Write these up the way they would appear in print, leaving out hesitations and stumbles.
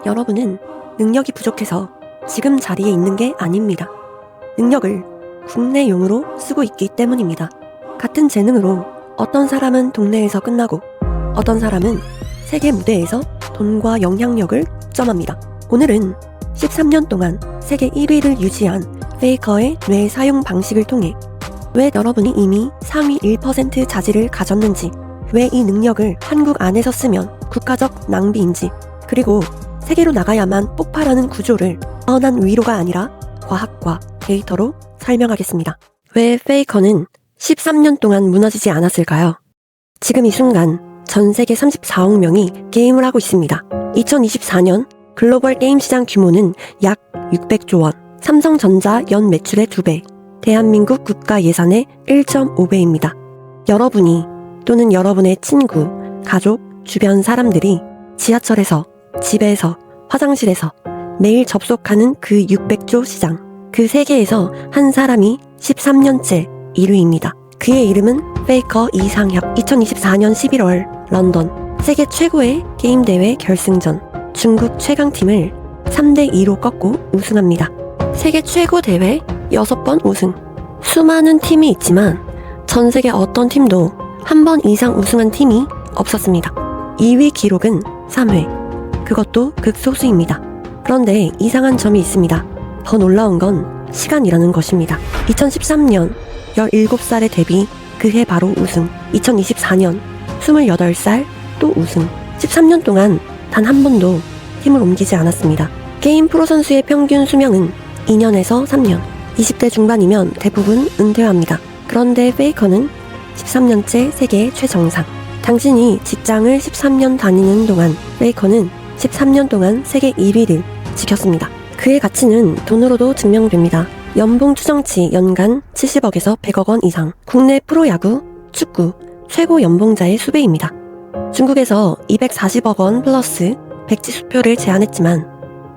여러분은 능력이 부족해서 지금 자리에 있는 게 아닙니다. 능력을 국내용으로 쓰고 있기 때문입니다. 같은 재능으로 어떤 사람은 동네에서 끝나고 어떤 사람은 세계 무대에서 돈과 영향력을 득점합니다. 오늘은 13년 동안 세계 1위를 유지한 페이커의 뇌 사용 방식을 통해 왜 여러분이 이미 상위 1% 자질을 가졌는지, 왜 이 능력을 한국 안에서 쓰면 국가적 낭비인지, 그리고 세계로 나가야만 폭발하는 구조를 뻔한 위로가 아니라 과학과 데이터로 설명하겠습니다. 왜 페이커는 13년 동안 무너지지 않았을까요? 지금 이 순간 전 세계 34억 명이 게임을 하고 있습니다. 2024년 글로벌 게임 시장 규모는 약 600조 원, 삼성전자 연 매출의 2배, 대한민국 국가 예산의 1.5배입니다. 여러분이 또는 여러분의 친구, 가족, 주변 사람들이 지하철에서, 집에서, 화장실에서 매일 접속하는 그 600조 시장, 그 세계에서 한 사람이 13년째 1위입니다. 그의 이름은 페이커 이상혁. 2024년 11월 런던 세계 최고의 게임 대회 결승전 중국 최강팀을 3대2로 꺾고 우승합니다. 세계 최고 대회 6번 우승. 수많은 팀이 있지만 전 세계 어떤 팀도 한 번 이상 우승한 팀이 없었습니다. 2위 기록은 3회. 그것도 극소수입니다. 그런데 이상한 점이 있습니다. 더 놀라운 건 시간이라는 것입니다. 2013년 17살의 데뷔, 그해 바로 우승. 2024년 28살 또 우승. 13년 동안 단 한 번도 팀을 옮기지 않았습니다. 게임 프로 선수의 평균 수명은 2년에서 3년. 20대 중반이면 대부분 은퇴합니다. 그런데 페이커는 13년째 세계 최정상. 당신이 직장을 13년 다니는 동안 페이커는 13년 동안 세계 1위를 지켰습니다. 그의 가치는 돈으로도 증명됩니다. 연봉 추정치 연간 70억에서 100억 원 이상. 국내 프로야구, 축구 최고 연봉자의 수배입니다. 중국에서 240억 원 플러스 백지 수표를 제안했지만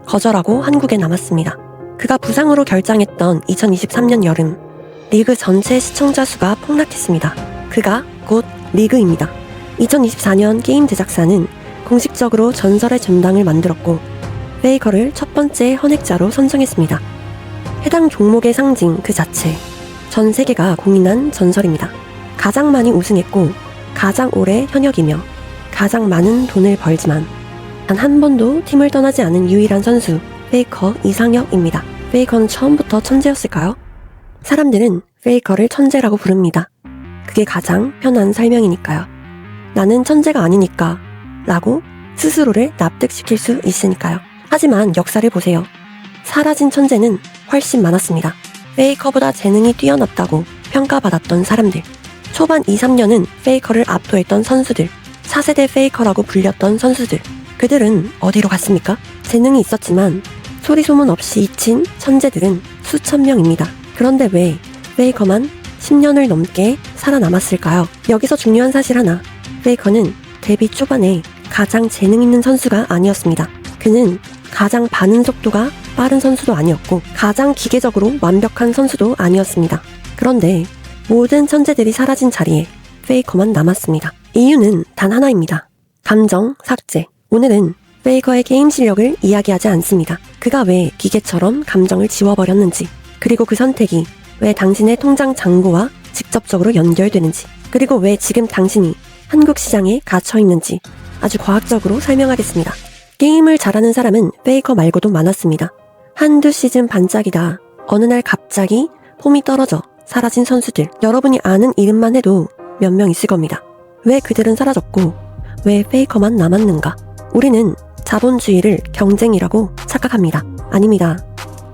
거절하고 한국에 남았습니다. 그가 부상으로 결장했던 2023년 여름, 리그 전체 시청자 수가 폭락했습니다. 그가 곧 리그입니다. 2024년 게임 제작사는 공식적으로 전설의 전당을 만들었고 페이커를 첫 번째 헌액자로 선정했습니다. 해당 종목의 상징 그 자체, 전 세계가 공인한 전설입니다. 가장 많이 우승했고 가장 오래 현역이며 가장 많은 돈을 벌지만 단 한 번도 팀을 떠나지 않은 유일한 선수, 페이커 이상혁입니다. 페이커는 처음부터 천재였을까요? 사람들은 페이커를 천재라고 부릅니다. 그게 가장 편한 설명이니까요. 나는 천재가 아니니까 라고 스스로를 납득시킬 수 있으니까요. 하지만 역사를 보세요. 사라진 천재는 훨씬 많았습니다. 페이커보다 재능이 뛰어났다고 평가받았던 사람들, 초반 2, 3년은 페이커를 압도했던 선수들, 4세대 페이커라고 불렸던 선수들, 그들은 어디로 갔습니까? 재능이 있었지만 소리소문 없이 잊힌 천재들은 수천 명입니다. 그런데 왜 페이커만 10년을 넘게 살아남았을까요? 여기서 중요한 사실 하나, 페이커는 데뷔 초반에 가장 재능 있는 선수가 아니었습니다. 그는 가장 반응 속도가 빠른 선수도 아니었고 가장 기계적으로 완벽한 선수도 아니었습니다. 그런데 모든 천재들이 사라진 자리에 페이커만 남았습니다. 이유는 단 하나입니다. 감정 삭제. 오늘은 페이커의 게임 실력을 이야기하지 않습니다. 그가 왜 기계처럼 감정을 지워버렸는지, 그리고 그 선택이 왜 당신의 통장 잔고와 직접적으로 연결되는지, 그리고 왜 지금 당신이 한국 시장에 갇혀있는지 아주 과학적으로 설명하겠습니다. 게임을 잘하는 사람은 페이커 말고도 많았습니다. 한두 시즌 반짝이다 어느 날 갑자기 폼이 떨어져 사라진 선수들, 여러분이 아는 이름만 해도 몇 명 있을 겁니다. 왜 그들은 사라졌고 왜 페이커만 남았는가? 우리는 자본주의를 경쟁이라고 착각합니다. 아닙니다.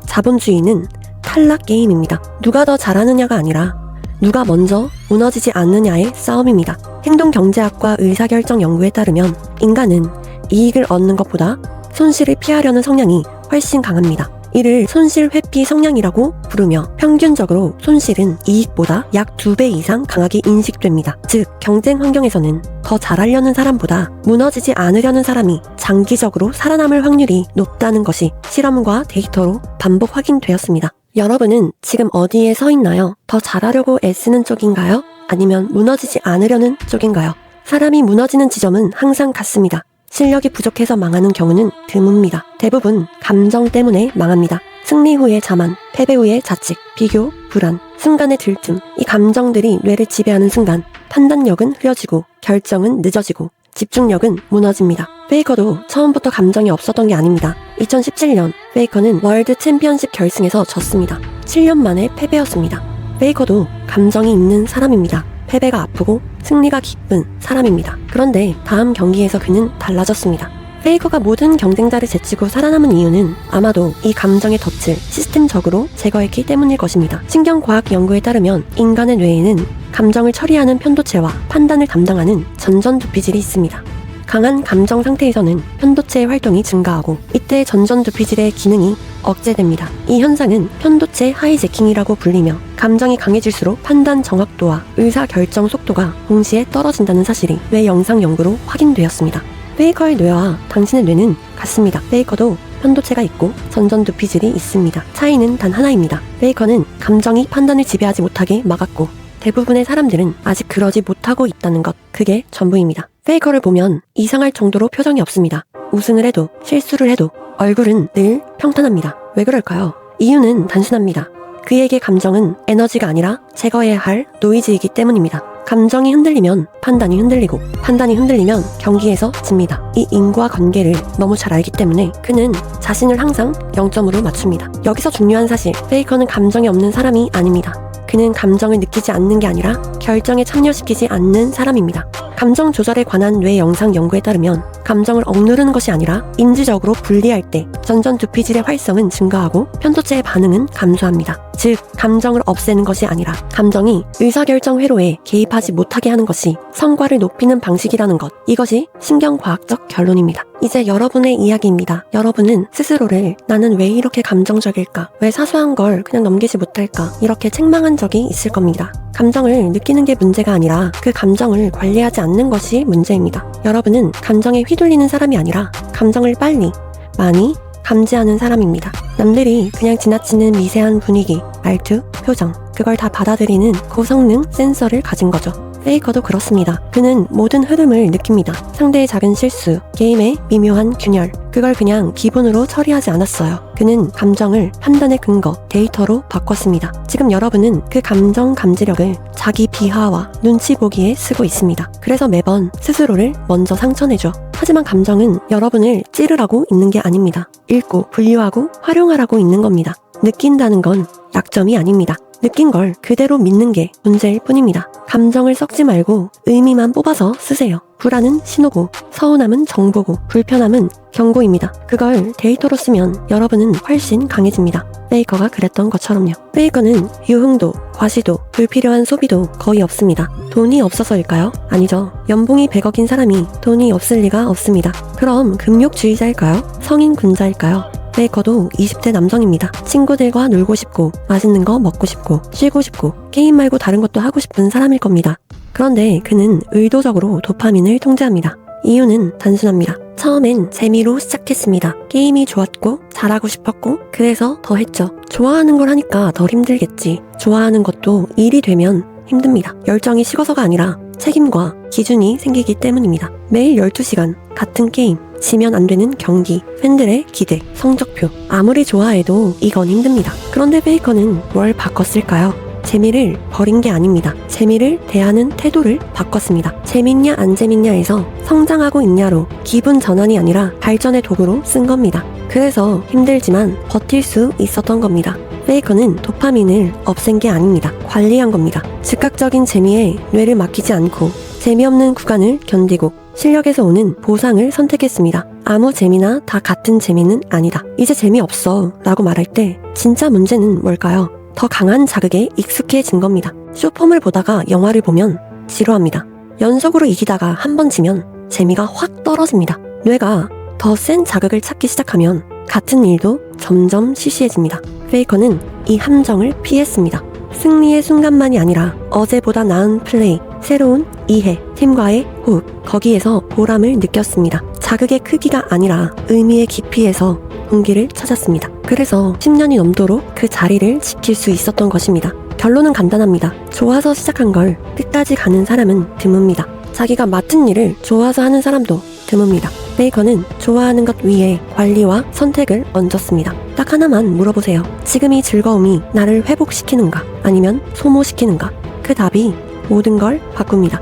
자본주의는 탈락 게임입니다. 누가 더 잘하느냐가 아니라 누가 먼저 무너지지 않느냐의 싸움입니다. 행동경제학과 의사결정 연구에 따르면 인간은 이익을 얻는 것보다 손실을 피하려는 성향이 훨씬 강합니다. 이를 손실 회피 성향이라고 부르며 평균적으로 손실은 이익보다 약 2배 이상 강하게 인식됩니다. 즉, 경쟁 환경에서는 더 잘하려는 사람보다 무너지지 않으려는 사람이 장기적으로 살아남을 확률이 높다는 것이 실험과 데이터로 반복 확인되었습니다. 여러분은 지금 어디에 서 있나요? 더 잘하려고 애쓰는 쪽인가요? 아니면 무너지지 않으려는 쪽인가요? 사람이 무너지는 지점은 항상 같습니다. 실력이 부족해서 망하는 경우는 드뭅니다. 대부분 감정 때문에 망합니다. 승리 후의 자만, 패배 후의 자책, 비교, 불안, 순간의 들뜸, 이 감정들이 뇌를 지배하는 순간 판단력은 흐려지고 결정은 늦어지고 집중력은 무너집니다. 페이커도 처음부터 감정이 없었던 게 아닙니다. 2017년 페이커는 월드 챔피언십 결승에서 졌습니다. 7년 만에 패배였습니다. 페이커도 감정이 있는 사람입니다. 패배가 아프고 승리가 기쁜 사람입니다. 그런데 다음 경기에서 그는 달라졌습니다. 페이커가 모든 경쟁자를 제치고 살아남은 이유는 아마도 이 감정의 덫을 시스템적으로 제거했기 때문일 것입니다. 신경과학 연구에 따르면 인간의 뇌에는 감정을 처리하는 편도체와 판단을 담당하는 전전두피질이 있습니다. 강한 감정 상태에서는 편도체의 활동이 증가하고 이때 전전두피질의 기능이 억제됩니다. 이 현상은 편도체 하이제킹이라고 불리며 감정이 강해질수록 판단 정확도와 의사결정 속도가 동시에 떨어진다는 사실이 뇌 영상 연구로 확인되었습니다. 페이커의 뇌와 당신의 뇌는 같습니다. 페이커도 편도체가 있고 전전두피질이 있습니다. 차이는 단 하나입니다. 페이커는 감정이 판단을 지배하지 못하게 막았고 대부분의 사람들은 아직 그러지 못하고 있다는 것, 그게 전부입니다. 페이커를 보면 이상할 정도로 표정이 없습니다. 우승을 해도 실수를 해도 얼굴은 늘 평탄합니다. 왜 그럴까요? 이유는 단순합니다. 그에게 감정은 에너지가 아니라 제거해야 할 노이즈이기 때문입니다. 감정이 흔들리면 판단이 흔들리고 판단이 흔들리면 경기에서 집니다. 이 인과관계를 너무 잘 알기 때문에 그는 자신을 항상 0점으로 맞춥니다. 여기서 중요한 사실, 페이커는 감정이 없는 사람이 아닙니다. 그는 감정을 느끼지 않는 게 아니라 결정에 참여시키지 않는 사람입니다. 감정 조절에 관한 뇌 영상 연구에 따르면 감정을 억누르는 것이 아니라 인지적으로 분리할 때 전전두피질의 활성은 증가하고 편도체의 반응은 감소합니다. 즉, 감정을 없애는 것이 아니라 감정이 의사결정 회로에 개입하지 못하게 하는 것이 성과를 높이는 방식이라는 것, 이것이 신경과학적 결론입니다. 이제 여러분의 이야기입니다. 여러분은 스스로를 나는 왜 이렇게 감정적일까? 왜 사소한 걸 그냥 넘기지 못할까? 이렇게 책망한 적이 있을 겁니다. 감정을 느끼는 게 문제가 아니라 그 감정을 관리하지 않는 것이 문제입니다. 여러분은 감정에 휘둘리는 사람이 아니라 감정을 빨리, 많이 감지하는 사람입니다. 남들이 그냥 지나치는 미세한 분위기, 말투, 표정, 그걸 다 받아들이는 고성능 센서를 가진 거죠. 페이커도 그렇습니다. 그는 모든 흐름을 느낍니다. 상대의 작은 실수, 게임의 미묘한 균열, 그걸 그냥 기분으로 처리하지 않았어요. 그는 감정을 판단의 근거, 데이터로 바꿨습니다. 지금 여러분은 그 감정 감지력을 자기 비하와 눈치 보기에 쓰고 있습니다. 그래서 매번 스스로를 먼저 상처내죠. 하지만 감정은 여러분을 찌르라고 있는 게 아닙니다. 읽고 분류하고 활용하라고 있는 겁니다. 느낀다는 건 약점이 아닙니다. 느낀 걸 그대로 믿는 게 문제일 뿐입니다. 감정을 섞지 말고 의미만 뽑아서 쓰세요. 불안은 신호고, 서운함은 정보고, 불편함은 경고입니다. 그걸 데이터로 쓰면 여러분은 훨씬 강해집니다. 페이커가 그랬던 것처럼요. 페이커는 유흥도, 과시도, 불필요한 소비도 거의 없습니다. 돈이 없어서일까요? 아니죠. 연봉이 100억인 사람이 돈이 없을 리가 없습니다. 그럼 금욕주의자일까요? 성인군자일까요? 페이커도 20대 남성입니다. 친구들과 놀고 싶고, 맛있는 거 먹고 싶고, 쉬고 싶고, 게임 말고 다른 것도 하고 싶은 사람일 겁니다. 그런데 그는 의도적으로 도파민을 통제합니다. 이유는 단순합니다. 처음엔 재미로 시작했습니다. 게임이 좋았고 잘하고 싶었고 그래서 더 했죠. 좋아하는 걸 하니까 덜 힘들겠지. 좋아하는 것도 일이 되면 힘듭니다. 열정이 식어서가 아니라 책임과 기준이 생기기 때문입니다. 매일 12시간 같은 게임, 지면 안 되는 경기, 팬들의 기대, 성적표. 아무리 좋아해도 이건 힘듭니다. 그런데 페이커는 뭘 바꿨을까요? 재미를 버린 게 아닙니다. 재미를 대하는 태도를 바꿨습니다. 재밌냐 안 재밌냐에서 성장하고 있냐로 기분 전환이 아니라 발전의 도구로 쓴 겁니다. 그래서 힘들지만 버틸 수 있었던 겁니다. 페이커는 도파민을 없앤 게 아닙니다. 관리한 겁니다. 즉각적인 재미에 뇌를 맡기지 않고 재미없는 구간을 견디고 실력에서 오는 보상을 선택했습니다. 아무 재미나 다 같은 재미는 아니다. 이제 재미없어 라고 말할 때 진짜 문제는 뭘까요? 더 강한 자극에 익숙해진 겁니다. 쇼폼을 보다가 영화를 보면 지루합니다. 연속으로 이기다가 한 번 지면 재미가 확 떨어집니다. 뇌가 더 센 자극을 찾기 시작하면 같은 일도 점점 시시해집니다. 페이커는 이 함정을 피했습니다. 승리의 순간만이 아니라 어제보다 나은 플레이, 새로운 이해, 팀과의 호흡, 거기에서 보람을 느꼈습니다. 자극의 크기가 아니라 의미의 깊이에서 동기를 찾았습니다. 그래서 10년이 넘도록 그 자리를 지킬 수 있었던 것입니다. 결론은 간단합니다. 좋아서 시작한 걸 끝까지 가는 사람은 드뭅니다. 자기가 맡은 일을 좋아서 하는 사람도 드뭅니다. 베이컨은 좋아하는 것 위에 관리와 선택을 얹었습니다. 딱 하나만 물어보세요. 지금 이 즐거움이 나를 회복시키는가 아니면 소모시키는가? 그 답이 모든 걸 바꿉니다.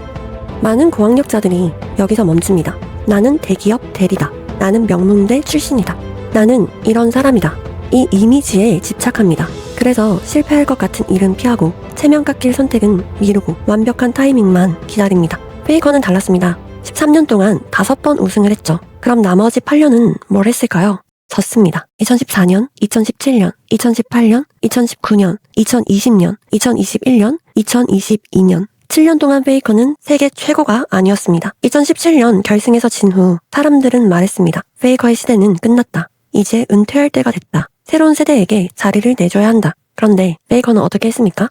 많은 고학력자들이 여기서 멈춥니다. 나는 대기업 대리다. 나는 명문대 출신이다. 나는 이런 사람이다. 이 이미지에 집착합니다. 그래서 실패할 것 같은 일은 피하고 체면 깎일 선택은 미루고 완벽한 타이밍만 기다립니다. 베이컨은 달랐습니다. 13년 동안 5번 우승을 했죠. 그럼 나머지 8년은 뭘 했을까요? 졌습니다. 2014년, 2017년, 2018년, 2019년, 2020년, 2021년, 2022년 7년 동안 베이컨은 세계 최고가 아니었습니다. 2017년 결승에서 진 후 사람들은 말했습니다. 베이커의 시대는 끝났다. 이제 은퇴할 때가 됐다. 새로운 세대에게 자리를 내줘야 한다. 그런데 베이컨은 어떻게 했습니까?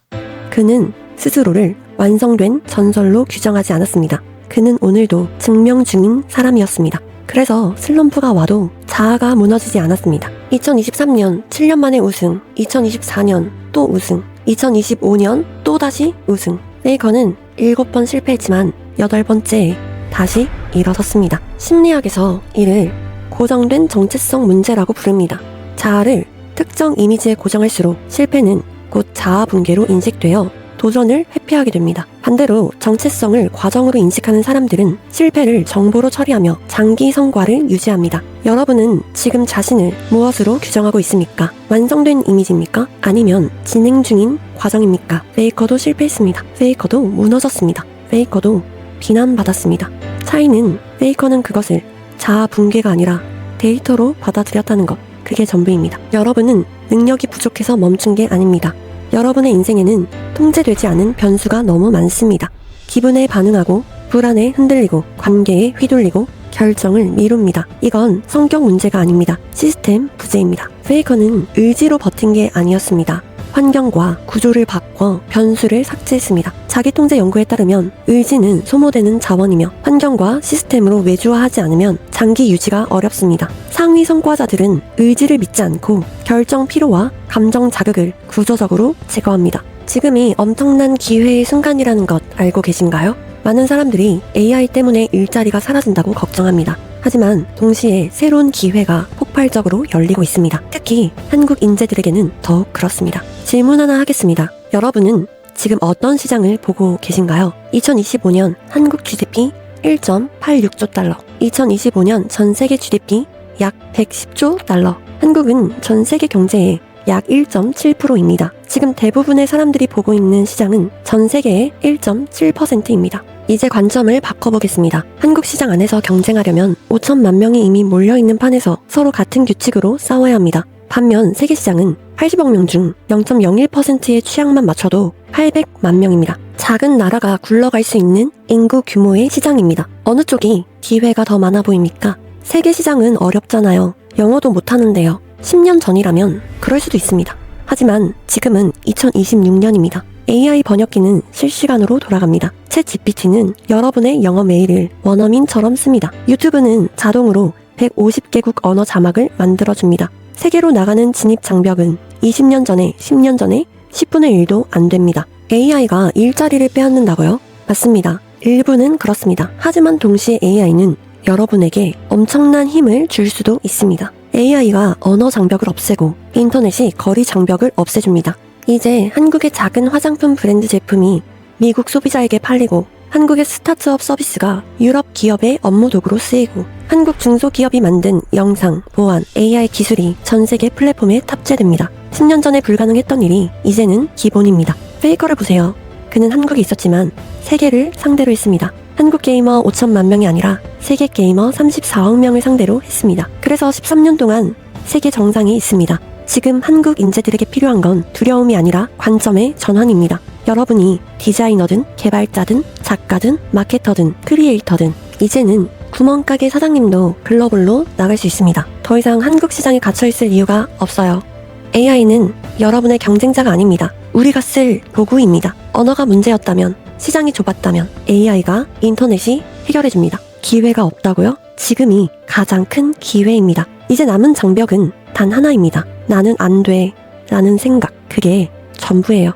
그는 스스로를 완성된 전설로 규정하지 않았습니다. 그는 오늘도 증명 중인 사람이었습니다. 그래서 슬럼프가 와도 자아가 무너지지 않았습니다. 2023년 7년 만에 우승, 2024년 또 우승, 2025년 또다시 우승. 베이컨은 7번 실패했지만 8번째에 다시 일어섰습니다. 심리학에서 이를 고정된 정체성 문제라고 부릅니다. 자아를 특정 이미지에 고정할수록 실패는 곧 자아 붕괴로 인식되어 도전을 회피하게 됩니다. 반대로 정체성을 과정으로 인식하는 사람들은 실패를 정보로 처리하며 장기 성과를 유지합니다. 여러분은 지금 자신을 무엇으로 규정하고 있습니까? 완성된 이미지입니까? 아니면 진행 중인 과정입니까? 베이커도 실패했습니다. 베이커도 무너졌습니다. 베이커도 비난받았습니다. 차이는 베이커는 그것을 자아 붕괴가 아니라 데이터로 받아들였다는 것. 그게 전부입니다. 여러분은 능력이 부족해서 멈춘 게 아닙니다. 여러분의 인생에는 통제되지 않은 변수가 너무 많습니다. 기분에 반응하고 불안에 흔들리고 관계에 휘둘리고 결정을 미룹니다. 이건 성격 문제가 아닙니다. 시스템 부재입니다. 베이컨은 의지로 버틴 게 아니었습니다. 환경과 구조를 바꿔 변수를 삭제했습니다. 자기통제 연구에 따르면 의지는 소모되는 자원이며 환경과 시스템으로 외주화하지 않으면 장기 유지가 어렵습니다. 상위 성과자들은 의지를 믿지 않고 결정 피로와 감정 자극을 구조적으로 제거합니다. 지금이 엄청난 기회의 순간이라는 것 알고 계신가요? 많은 사람들이 AI 때문에 일자리가 사라진다고 걱정합니다. 하지만 동시에 새로운 기회가 폭발적으로 열리고 있습니다. 특히 한국 인재들에게는 더욱 그렇습니다. 질문 하나 하겠습니다. 여러분은 지금 어떤 시장을 보고 계신가요? 2025년 한국 GDP 1.86조 달러, 2025년 전 세계 GDP 약 110조 달러. 한국은 전 세계 경제의 약 1.7%입니다. 지금 대부분의 사람들이 보고 있는 시장은 전 세계의 1.7%입니다. 이제 관점을 바꿔보겠습니다. 한국 시장 안에서 경쟁하려면 5천만 명이 이미 몰려있는 판에서 서로 같은 규칙으로 싸워야 합니다. 반면 세계 시장은 80억 명 중 0.01%의 취향만 맞춰도 800만 명입니다. 작은 나라가 굴러갈 수 있는 인구 규모의 시장입니다. 어느 쪽이 기회가 더 많아 보입니까? 세계 시장은 어렵잖아요. 영어도 못하는데요. 10년 전이라면 그럴 수도 있습니다. 하지만 지금은 2026년입니다. AI 번역기는 실시간으로 돌아갑니다. 챗 GPT는 여러분의 영어 메일을 원어민처럼 씁니다. 유튜브는 자동으로 150개국 언어 자막을 만들어줍니다. 세계로 나가는 진입 장벽은 20년 전에 10년 전에 10분의 1도 안 됩니다. AI가 일자리를 빼앗는다고요? 맞습니다. 일부는 그렇습니다. 하지만 동시에 AI는 여러분에게 엄청난 힘을 줄 수도 있습니다. AI가 언어 장벽을 없애고 인터넷이 거리 장벽을 없애줍니다. 이제 한국의 작은 화장품 브랜드 제품이 미국 소비자에게 팔리고 한국의 스타트업 서비스가 유럽 기업의 업무 도구로 쓰이고 한국 중소기업이 만든 영상, 보안, AI 기술이 전 세계 플랫폼에 탑재됩니다. 10년 전에 불가능했던 일이 이제는 기본입니다. 페이커를 보세요. 그는 한국에 있었지만 세계를 상대로 했습니다. 한국 게이머 5천만 명이 아니라 세계 게이머 34억 명을 상대로 했습니다. 그래서 13년 동안 세계 정상에 있습니다. 지금 한국 인재들에게 필요한 건 두려움이 아니라 관점의 전환입니다. 여러분이 디자이너든 개발자든 작가든 마케터든 크리에이터든 이제는 구멍가게 사장님도 글로벌로 나갈 수 있습니다. 더 이상 한국 시장에 갇혀있을 이유가 없어요. AI는 여러분의 경쟁자가 아닙니다. 우리가 쓸 도구입니다. 언어가 문제였다면, 시장이 좁았다면 AI가 인터넷이 해결해줍니다. 기회가 없다고요? 지금이 가장 큰 기회입니다. 이제 남은 장벽은 단 하나입니다. 나는 안 돼. 라는 생각. 그게 전부예요.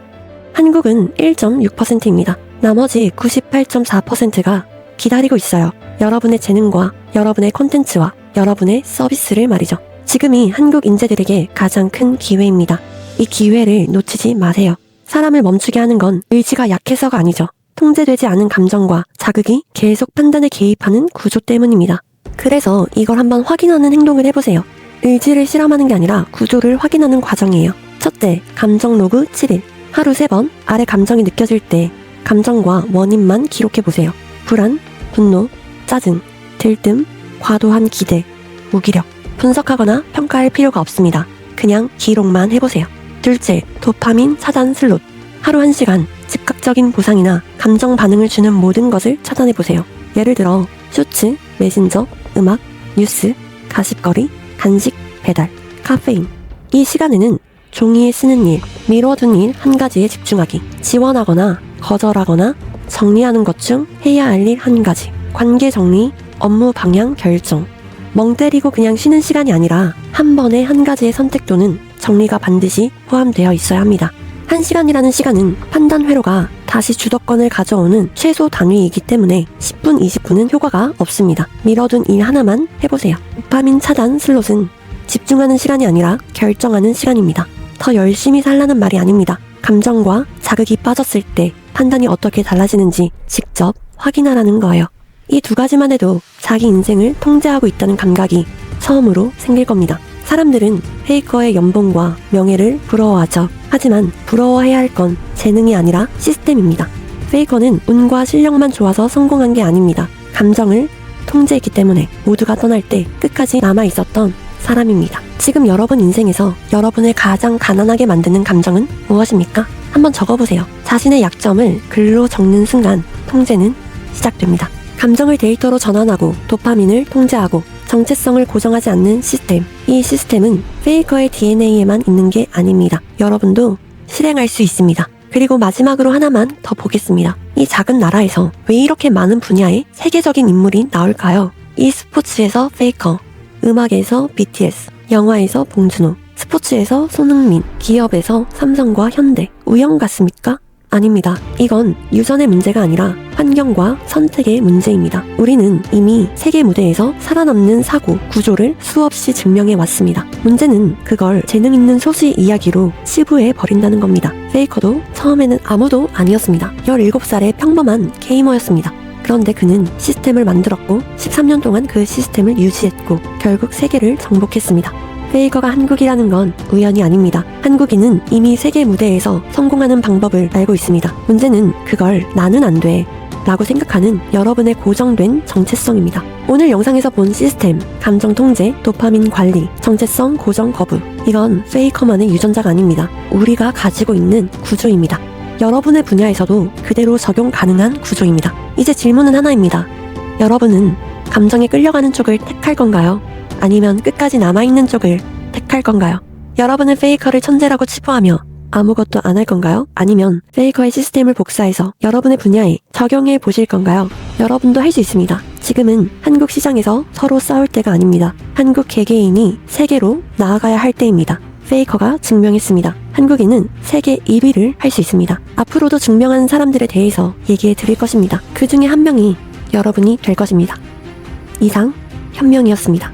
한국은 1.6%입니다. 나머지 98.4%가 기다리고 있어요. 여러분의 재능과 여러분의 콘텐츠와 여러분의 서비스를 말이죠. 지금이 한국 인재들에게 가장 큰 기회입니다. 이 기회를 놓치지 마세요. 사람을 멈추게 하는 건 의지가 약해서가 아니죠. 통제되지 않은 감정과 자극이 계속 판단에 개입하는 구조 때문입니다. 그래서 이걸 한번 확인하는 행동을 해보세요. 의지를 실험하는 게 아니라 구조를 확인하는 과정이에요. 첫째, 감정 로그 7일. 하루 3번 아래 감정이 느껴질 때 감정과 원인만 기록해보세요. 불안, 분노, 짜증, 들뜸, 과도한 기대, 무기력. 분석하거나 평가할 필요가 없습니다. 그냥 기록만 해보세요. 둘째, 도파민 차단 슬롯. 하루 1시간 즉각적인 보상이나 감정 반응을 주는 모든 것을 차단해보세요. 예를 들어 쇼츠, 메신저, 음악, 뉴스, 가십거리, 간식, 배달, 카페인. 이 시간에는 종이에 쓰는 일, 미뤄둔 일 한 가지에 집중하기, 지원하거나 거절하거나 정리하는 것 중 해야 할 일 한 가지, 관계 정리, 업무 방향 결정. 멍 때리고 그냥 쉬는 시간이 아니라 한 번에 한 가지의 선택 또는 정리가 반드시 포함되어 있어야 합니다. 1시간이라는 시간은 판단 회로가 다시 주도권을 가져오는 최소 단위이기 때문에 10분, 20분은 효과가 없습니다. 미뤄둔 일 하나만 해보세요. 도파민 차단 슬롯은 집중하는 시간이 아니라 결정하는 시간입니다. 더 열심히 살라는 말이 아닙니다. 감정과 자극이 빠졌을 때 판단이 어떻게 달라지는지 직접 확인하라는 거예요. 이 두 가지만 해도 자기 인생을 통제하고 있다는 감각이 처음으로 생길 겁니다. 사람들은 페이커의 연봉과 명예를 부러워하죠. 하지만 부러워해야 할 건 재능이 아니라 시스템입니다. 페이커는 운과 실력만 좋아서 성공한 게 아닙니다. 감정을 통제했기 때문에 모두가 떠날 때 끝까지 남아있었던 사람입니다. 지금 여러분 인생에서 여러분을 가장 가난하게 만드는 감정은 무엇입니까? 한번 적어보세요. 자신의 약점을 글로 적는 순간 통제는 시작됩니다. 감정을 데이터로 전환하고 도파민을 통제하고 정체성을 고정하지 않는 시스템. 이 시스템은 페이커의 DNA에만 있는 게 아닙니다. 여러분도 실행할 수 있습니다. 그리고 마지막으로 하나만 더 보겠습니다. 이 작은 나라에서 왜 이렇게 많은 분야의 세계적인 인물이 나올까요? e스포츠에서 페이커, 음악에서 BTS, 영화에서 봉준호, 스포츠에서 손흥민, 기업에서 삼성과 현대. 우연 같습니까? 아닙니다. 이건 유전의 문제가 아니라 환경과 선택의 문제입니다. 우리는 이미 세계 무대에서 살아남는 사고, 구조를 수없이 증명해 왔습니다. 문제는 그걸 재능 있는 소수의 이야기로 치부해 버린다는 겁니다. 페이커도 처음에는 아무도 아니었습니다. 17살의 평범한 게이머였습니다. 그런데 그는 시스템을 만들었고 13년 동안 그 시스템을 유지했고 결국 세계를 정복했습니다. 페이커가 한국이라는 건 우연이 아닙니다. 한국인은 이미 세계 무대에서 성공하는 방법을 알고 있습니다. 문제는 그걸 나는 안 돼 라고 생각하는 여러분의 고정된 정체성입니다. 오늘 영상에서 본 시스템, 감정 통제, 도파민 관리, 정체성 고정 거부. 이건 페이커만의 유전자가 아닙니다. 우리가 가지고 있는 구조입니다. 여러분의 분야에서도 그대로 적용 가능한 구조입니다. 이제 질문은 하나입니다. 여러분은 감정에 끌려가는 쪽을 택할 건가요? 아니면 끝까지 남아있는 쪽을 택할 건가요? 여러분은 페이커를 천재라고 치부하며 아무것도 안 할 건가요? 아니면 페이커의 시스템을 복사해서 여러분의 분야에 적용해 보실 건가요? 여러분도 할 수 있습니다. 지금은 한국 시장에서 서로 싸울 때가 아닙니다. 한국 개개인이 세계로 나아가야 할 때입니다. 페이커가 증명했습니다. 한국인은 세계 1위를 할 수 있습니다. 앞으로도 증명하는 사람들에 대해서 얘기해 드릴 것입니다. 그 중에 한 명이 여러분이 될 것입니다. 이상 현명이었습니다.